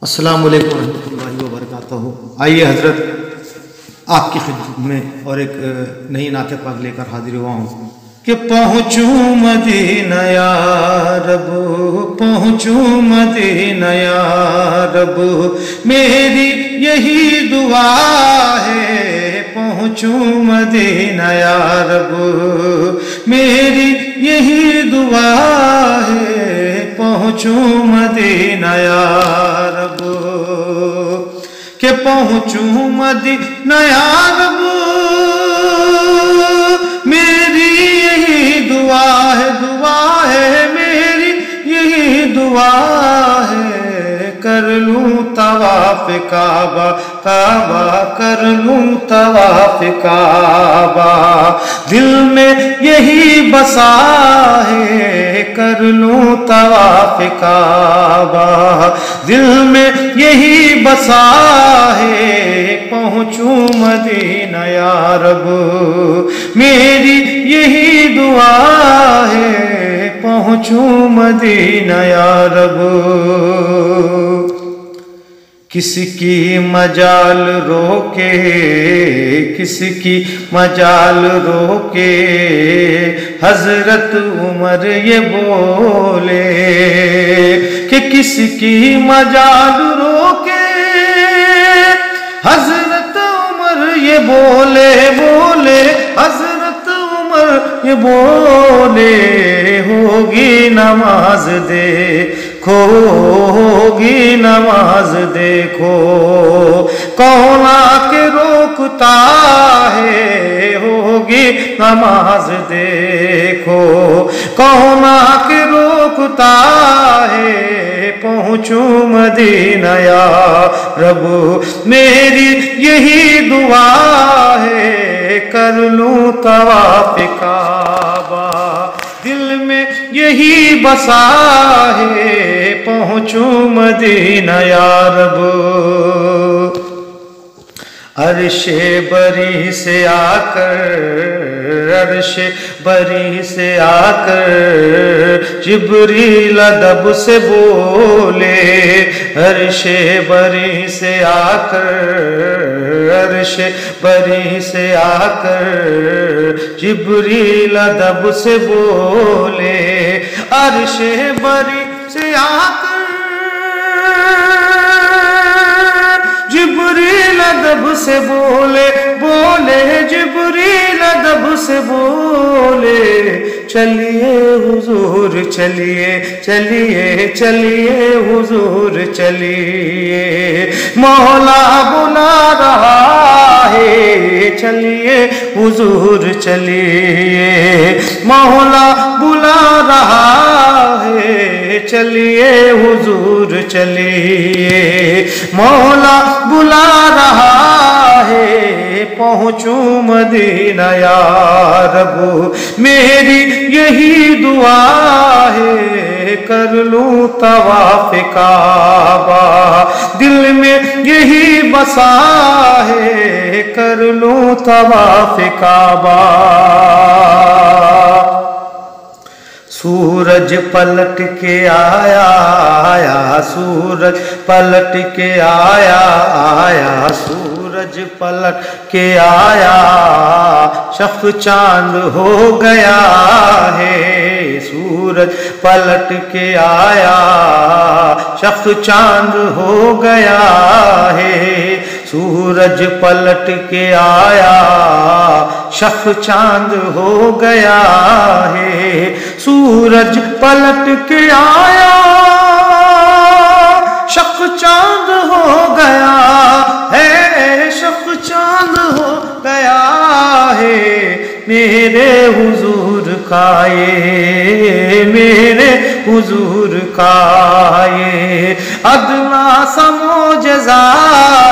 अस्सलामु अलैकुम रहमतुल्लाहि व बरकातहू। आइए हज़रत आपकी खिदमत में और एक नई नाते पाक लेकर हाजिर हुआ हूँ कि पहुँचूँ मदीना या रब, पहुँचूँ मदीना या रब, मेरी यही दुआ है। पहुँचूँ मदीना या रब, मेरी यही दुआ है। पहुँचूँ मदीना या रब, के पहुँचूँ मदीना या रब, मेरी यही दुआ है मेरी यही दुआ है। कर लूँ तवाफ काबा, काबा कर लूँ तवाफ काबा, दिल में यही बसा है। कर लूँ तवाफ काबा, दिल में यही बसा है। पहुँचूँ मदीना या रब, मेरी यही दुआ है। पहुँचूँ मदीना या रब, किसकी मजाल रोके, किसकी मजाल रोके, हजरत उमर ये बोले कि किसकी मजाल रोके, हजरत उमर ये बोले हजरत उमर ये बोले। होगी नमाज देखो, होगी नमाज देखो, कौन आके रोकता है। होगी नमाज देखो, कौन आके रोकता है। पहुँचूँ मदीना या रब, मेरी यही दुआ है। कर लूँ तवाफ काबा, दिल में यही बसा है। पहुँचूँ मदीना या रब, अर्शे बरी से आकर, अर्शे बरी से आकर, जिब्रील अदब से बोले। अर्शे बरी से आकर, अर्शे बरी से आकर, जिब्रील अदब से बोले। अर्शे बरी से आकर, जिब्रील अदब से बोले, जिब्रील अदब से बोले। चलिए हुजूर चलिए, चलिए हुजूर चलिए, मौला बुला रहा है। चलिए हुजूर चलिए, मौला बुला रहा है। चलिए हुजूर चलिए, मौला बुला रहा है। पहुँचूँ मदीना या रब, मेरी यही दुआ है। कर लूँ तवाफ काबा, दिल में यही बसा है। कर लूँ तवाफ काबा, सूरज पलट के आया, सूरज पलट के आया, सूरज पलट के आया। शफ़ चांद हो गया है। सूरज पलट के आया, शफ़ चांद हो गया है। सूरज पलट के आया, शफ़ चांद हो गया है। सूरज पलट के आया, शफ़ चांद हो गया है। शफ़ चांद हो गया है। मेरे हुजूर का ये, मेरे हुजूर का ये अदना सा मोजज़ा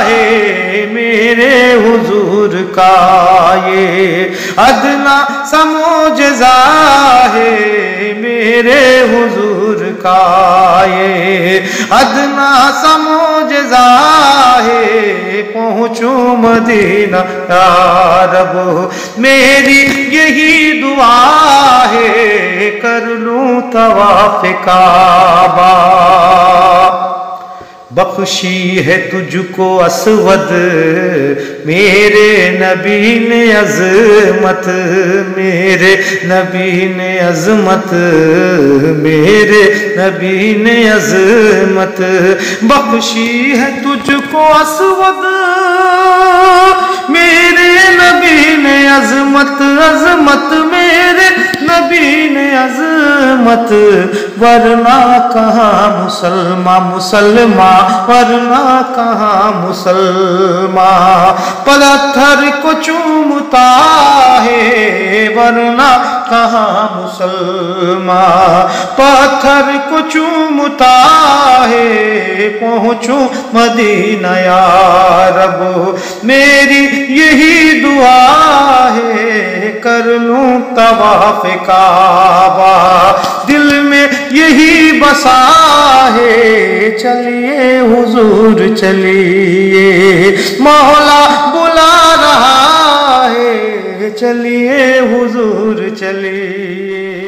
है। मेरे हुजूर का ये अदना सा मोजज़ा है। मेरे हुजूर का ये अदना सा मोजज़ा है। पहुँचूँ मदीना या रब, मेरी यही दुआ है। कर लूँ तवाफ काबा, बख्शी है तुझको असवद मेरे नबी ने अजमत, मेरे नबी ने अजमत, मेरे नबी ने अजमत। बख्शी है तुझको असवद मेरे नबी ने अजमत, अजमत मेरे नबी ने अजमत। वरना कहाँ मुसलमान मुसलमान, वरना कहाँ मुसलमान पत्थर को चूमता है, वरना कहाँ मुसलमान पत्थर को चूमता है। पहुँचूं मदीना या रब मेरी यही दुआ है, कर लूं तवाफ काबा दिल में यही बसा है। चलिए हुजूर चलिए मौला बुला रहा है, चलिए हुजूर चलिए।